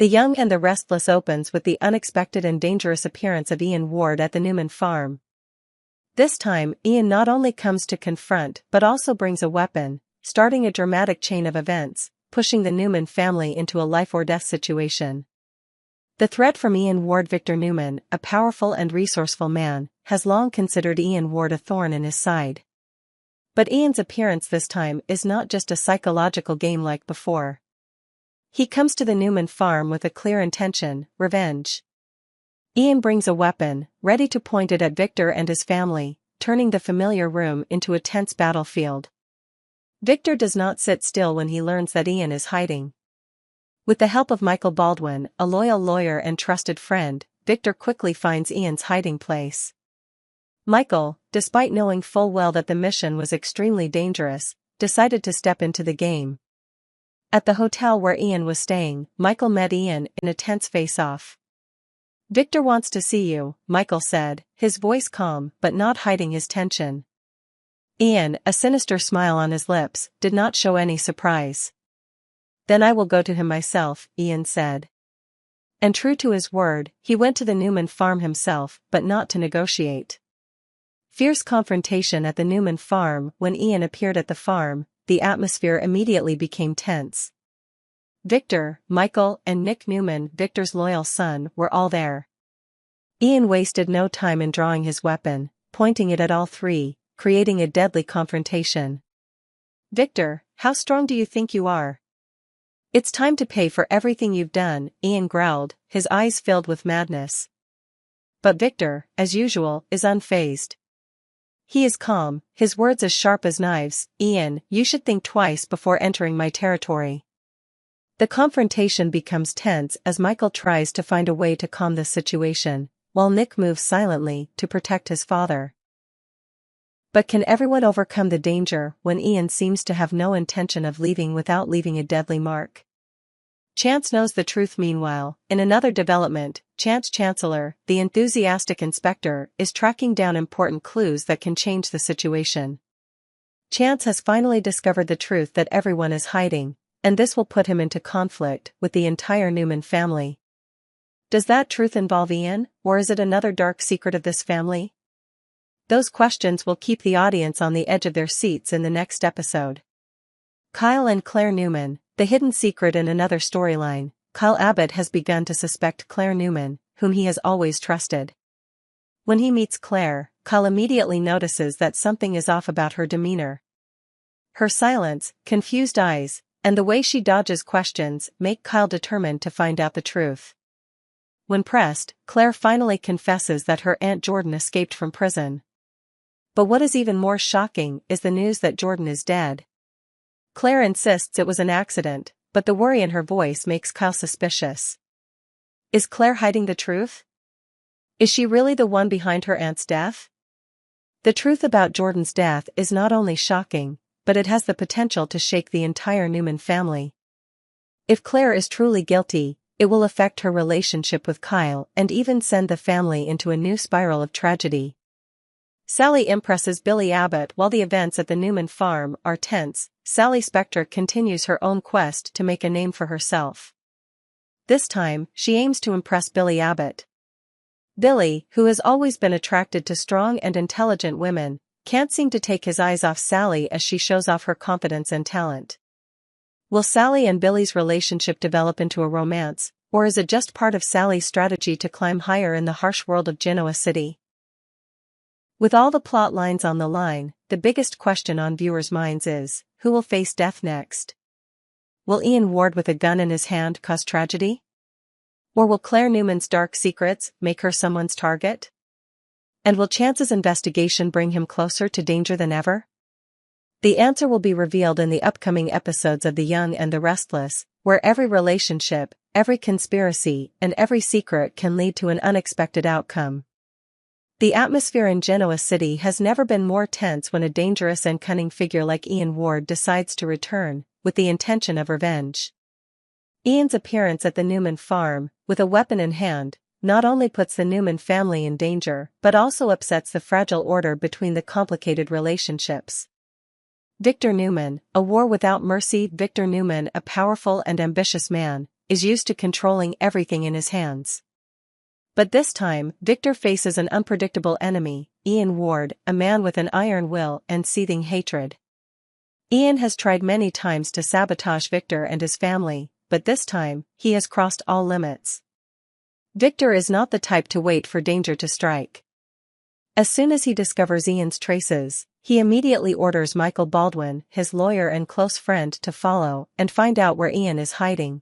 The Young and the Restless opens with the unexpected and dangerous appearance of Ian Ward at the Newman farm. This time, Ian not only comes to confront but also brings a weapon, starting a dramatic chain of events, pushing the Newman family into a life-or-death situation. The threat from Ian Ward. Victor Newman, a powerful and resourceful man, has long considered Ian Ward a thorn in his side. But Ian's appearance this time is not just a psychological game like before. He comes to the Newman farm with a clear intention: revenge. Ian brings a weapon, ready to point it at Victor and his family, turning the familiar room into a tense battlefield. Victor does not sit still when he learns that Ian is hiding. With the help of Michael Baldwin, a loyal lawyer and trusted friend, Victor quickly finds Ian's hiding place. Michael, despite knowing full well that the mission was extremely dangerous, decided to step into the game. At the hotel where Ian was staying, Michael met Ian in a tense face-off. "Victor wants to see you," Michael said, his voice calm but not hiding his tension. Ian, a sinister smile on his lips, did not show any surprise. "Then I will go to him myself," Ian said. And true to his word, he went to the Newman farm himself, but not to negotiate. Fierce confrontation at the Newman farm. When Ian appeared at the farm, the atmosphere immediately became tense. Victor, Michael, and Nick Newman, Victor's loyal son, were all there. Ian wasted no time in drawing his weapon, pointing it at all three, creating a deadly confrontation. "Victor, how strong do you think you are? It's time to pay for everything you've done," Ian growled, his eyes filled with madness. But Victor, as usual, is unfazed. He is calm, his words as sharp as knives. "Ian, you should think twice before entering my territory." The confrontation becomes tense as Michael tries to find a way to calm the situation, while Nick moves silently to protect his father. But can everyone overcome the danger when Ian seems to have no intention of leaving without leaving a deadly mark? Chance knows the truth. Meanwhile, in another development, Chance Chancellor, the enthusiastic inspector, is tracking down important clues that can change the situation. Chance has finally discovered the truth that everyone is hiding, and this will put him into conflict with the entire Newman family. Does that truth involve Ian, or is it another dark secret of this family? Those questions will keep the audience on the edge of their seats in the next episode. Kyle and Claire Newman, the hidden secret. In another storyline, Kyle Abbott has begun to suspect Claire Newman, whom he has always trusted. When he meets Claire, Kyle immediately notices that something is off about her demeanor. Her silence, confused eyes, and the way she dodges questions make Kyle determined to find out the truth. When pressed, Claire finally confesses that her Aunt Jordan escaped from prison. But what is even more shocking is the news that Jordan is dead. Claire insists it was an accident, but the worry in her voice makes Kyle suspicious. Is Claire hiding the truth? Is she really the one behind her aunt's death? The truth about Jordan's death is not only shocking, but it has the potential to shake the entire Newman family. If Claire is truly guilty, it will affect her relationship with Kyle and even send the family into a new spiral of tragedy. Sally impresses Billy Abbott. While the events at the Newman farm are tense, Sally Spectre continues her own quest to make a name for herself. This time, she aims to impress Billy Abbott. Billy, who has always been attracted to strong and intelligent women, can't seem to take his eyes off Sally as she shows off her confidence and talent. Will Sally and Billy's relationship develop into a romance, or is it just part of Sally's strategy to climb higher in the harsh world of Genoa City? With all the plot lines on the line, the biggest question on viewers' minds is, who will face death next? Will Ian Ward with a gun in his hand cause tragedy? Or will Claire Newman's dark secrets make her someone's target? And will Chance's investigation bring him closer to danger than ever? The answer will be revealed in the upcoming episodes of The Young and the Restless, where every relationship, every conspiracy, and every secret can lead to an unexpected outcome. The atmosphere in Genoa City has never been more tense when a dangerous and cunning figure like Ian Ward decides to return, with the intention of revenge. Ian's appearance at the Newman farm, with a weapon in hand, not only puts the Newman family in danger but also upsets the fragile order between the complicated relationships. Victor Newman, a war without mercy. Victor Newman, a powerful and ambitious man, is used to controlling everything in his hands. But this time, Victor faces an unpredictable enemy, Ian Ward, a man with an iron will and seething hatred. Ian has tried many times to sabotage Victor and his family, but this time, he has crossed all limits. Victor is not the type to wait for danger to strike. As soon as he discovers Ian's traces, he immediately orders Michael Baldwin, his lawyer and close friend, to follow and find out where Ian is hiding.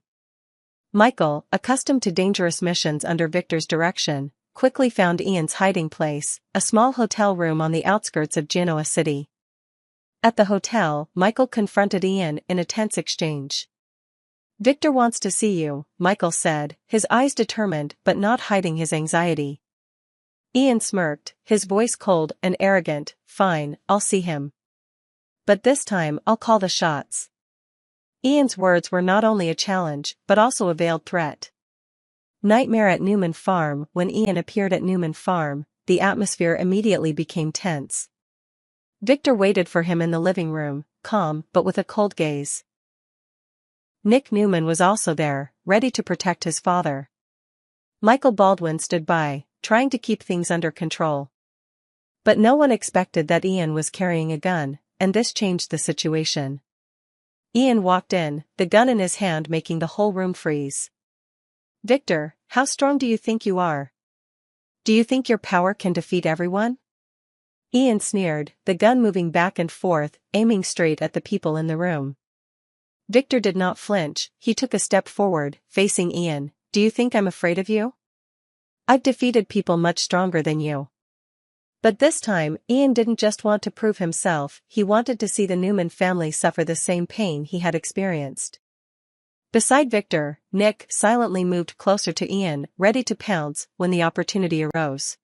Michael, accustomed to dangerous missions under Victor's direction, quickly found Ian's hiding place, a small hotel room on the outskirts of Genoa City. At the hotel, Michael confronted Ian in a tense exchange. "Victor wants to see you," Michael said, his eyes determined but not hiding his anxiety. Ian smirked, his voice cold and arrogant. "Fine, I'll see him. But this time I'll call the shots." Ian's words were not only a challenge but also a veiled threat. Nightmare at Newman Farm. When Ian appeared at Newman Farm, the atmosphere immediately became tense. Victor waited for him in the living room, calm but with a cold gaze. Nick Newman was also there, ready to protect his father. Michael Baldwin stood by, trying to keep things under control. But no one expected that Ian was carrying a gun, and this changed the situation. Ian walked in, the gun in his hand making the whole room freeze. "Victor, how strong do you think you are? Do you think your power can defeat everyone?" Ian sneered, the gun moving back and forth, aiming straight at the people in the room. Victor did not flinch, he took a step forward, facing Ian. "Do you think I'm afraid of you? I've defeated people much stronger than you." But this time, Ian didn't just want to prove himself, he wanted to see the Newman family suffer the same pain he had experienced. Beside Victor, Nick silently moved closer to Ian, ready to pounce when the opportunity arose.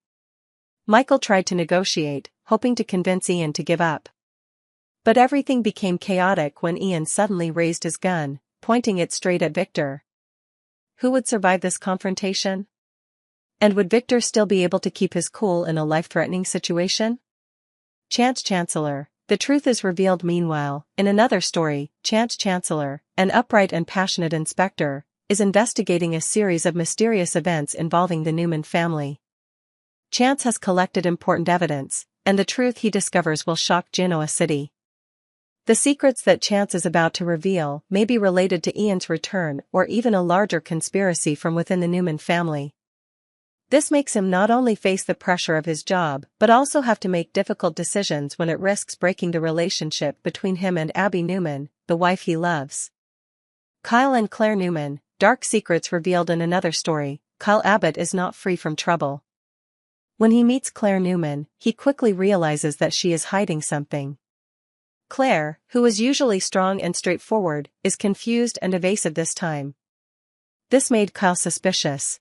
Michael tried to negotiate, hoping to convince Ian to give up. But everything became chaotic when Ian suddenly raised his gun, pointing it straight at Victor. Who would survive this confrontation? And would Victor still be able to keep his cool in a life-threatening situation? Chance Chancellor. The truth is revealed. Meanwhile, in another story, Chance Chancellor, an upright and passionate inspector, is investigating a series of mysterious events involving the Newman family. Chance has collected important evidence, and the truth he discovers will shock Genoa City. The secrets that Chance is about to reveal may be related to Ian's return or even a larger conspiracy from within the Newman family. This makes him not only face the pressure of his job but also have to make difficult decisions when it risks breaking the relationship between him and Abby Newman, the wife he loves. Kyle and Claire Newman. Dark secrets revealed in another story. Kyle Abbott is not free from trouble. When he meets Claire Newman, he quickly realizes that she is hiding something. Claire, who is usually strong and straightforward, is confused and evasive this time. This made Kyle suspicious.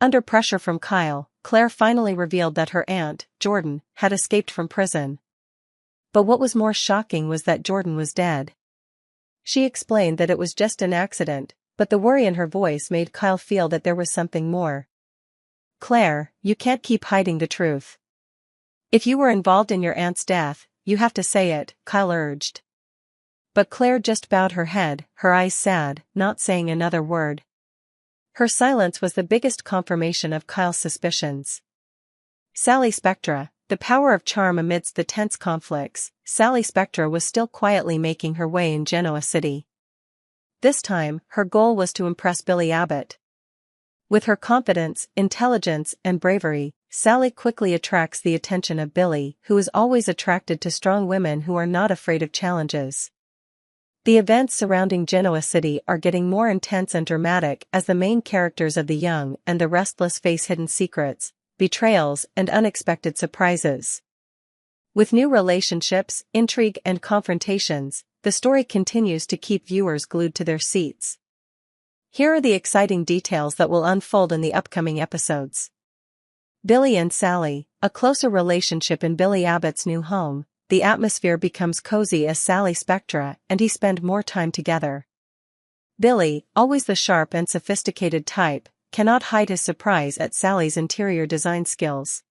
Under pressure from Kyle, Claire finally revealed that her aunt, Jordan, had escaped from prison. But what was more shocking was that Jordan was dead. She explained that it was just an accident, but the worry in her voice made Kyle feel that there was something more. "Claire, you can't keep hiding the truth. If you were involved in your aunt's death, you have to say it," Kyle urged. But Claire just bowed her head, her eyes sad, not saying another word. Her silence was the biggest confirmation of Kyle's suspicions. Sally Spectra. The power of charm amidst the tense conflicts. Sally Spectra was still quietly making her way in Genoa City. This time, her goal was to impress Billy Abbott. With her confidence, intelligence, and bravery, Sally quickly attracts the attention of Billy, who is always attracted to strong women who are not afraid of challenges. The events surrounding Genoa City are getting more intense and dramatic as the main characters of The Young and the Restless face hidden secrets, betrayals, and unexpected surprises. With new relationships, intrigue, and confrontations, the story continues to keep viewers glued to their seats. Here are the exciting details that will unfold in the upcoming episodes. Billy and Sally. A closer relationship in Billy Abbott's new home. The atmosphere becomes cozy as Sally Spectra and he spend more time together. Billy, always the sharp and sophisticated type, cannot hide his surprise at Sally's interior design skills.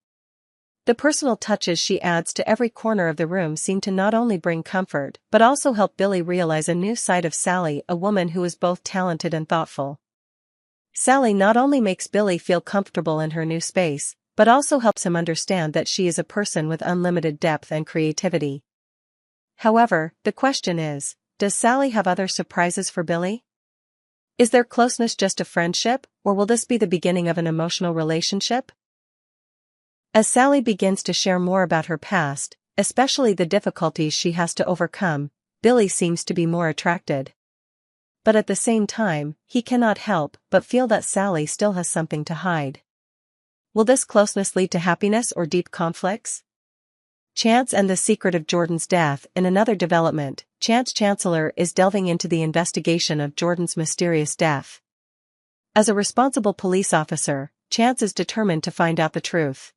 The personal touches she adds to every corner of the room seem to not only bring comfort but also help Billy realize a new side of Sally, a woman who is both talented and thoughtful. Sally not only makes Billy feel comfortable in her new space, but also helps him understand that she is a person with unlimited depth and creativity. However, the question is, does Sally have other surprises for Billy? Is their closeness just a friendship, or will this be the beginning of an emotional relationship? As Sally begins to share more about her past, especially the difficulties she has to overcome, Billy seems to be more attracted. But at the same time, he cannot help but feel that Sally still has something to hide. Will this closeness lead to happiness or deep conflicts? Chance and the secret of Jordan's death. In another development, Chance Chancellor is delving into the investigation of Jordan's mysterious death. As a responsible police officer, Chance is determined to find out the truth.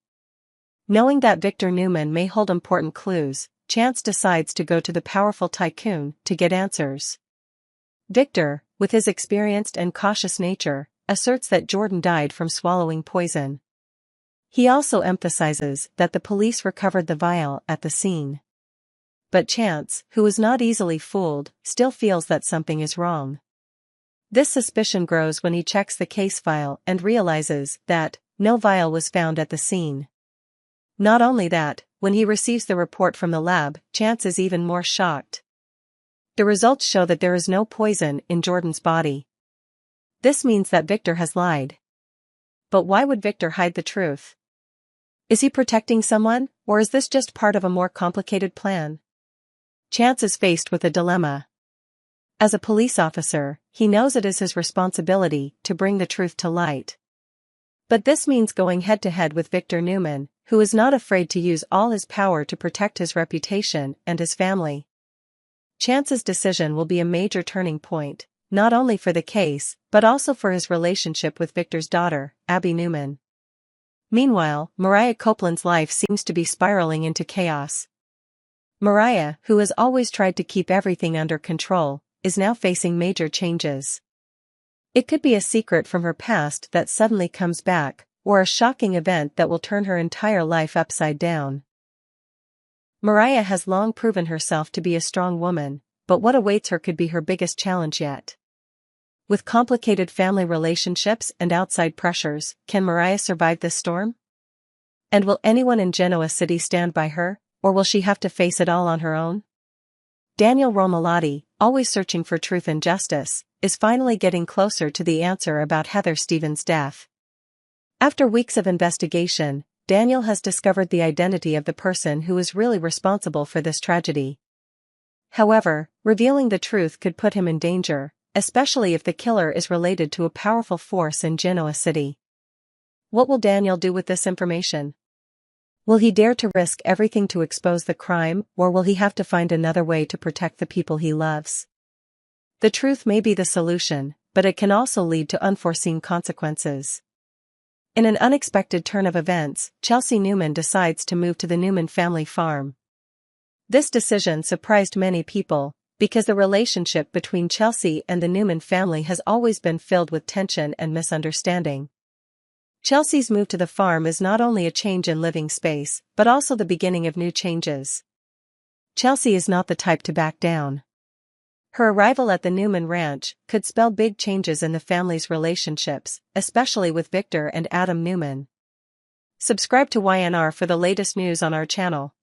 Knowing that Victor Newman may hold important clues, Chance decides to go to the powerful tycoon to get answers. Victor, with his experienced and cautious nature, asserts that Jordan died from swallowing poison. He also emphasizes that the police recovered the vial at the scene. But Chance, who is not easily fooled, still feels that something is wrong. This suspicion grows when he checks the case file and realizes that no vial was found at the scene. Not only that, when he receives the report from the lab, Chance is even more shocked. The results show that there is no poison in Jordan's body. This means that Victor has lied. But why would Victor hide the truth? Is he protecting someone, or is this just part of a more complicated plan? Chance is faced with a dilemma. As a police officer, he knows it is his responsibility to bring the truth to light. But this means going head-to-head with Victor Newman, who is not afraid to use all his power to protect his reputation and his family. Chance's decision will be a major turning point, not only for the case, but also for his relationship with Victor's daughter, Abby Newman. Meanwhile, Mariah Copeland's life seems to be spiraling into chaos. Mariah, who has always tried to keep everything under control, is now facing major changes. It could be a secret from her past that suddenly comes back, or a shocking event that will turn her entire life upside down. Mariah has long proven herself to be a strong woman, but what awaits her could be her biggest challenge yet. With complicated family relationships and outside pressures, can Mariah survive this storm? And will anyone in Genoa City stand by her, or will she have to face it all on her own? Daniel Romalotti, always searching for truth and justice, is finally getting closer to the answer about Heather Stevens' death. After weeks of investigation, Daniel has discovered the identity of the person who is really responsible for this tragedy. However, revealing the truth could put him in danger, especially if the killer is related to a powerful force in Genoa City. What will Daniel do with this information? Will he dare to risk everything to expose the crime, or will he have to find another way to protect the people he loves? The truth may be the solution, but it can also lead to unforeseen consequences. In an unexpected turn of events, Chelsea Newman decides to move to the Newman family farm. This decision surprised many people, because the relationship between Chelsea and the Newman family has always been filled with tension and misunderstanding. Chelsea's move to the farm is not only a change in living space, but also the beginning of new changes. Chelsea is not the type to back down. Her arrival at the Newman ranch could spell big changes in the family's relationships, especially with Victor and Adam Newman. Subscribe to YNR for the latest news on our channel.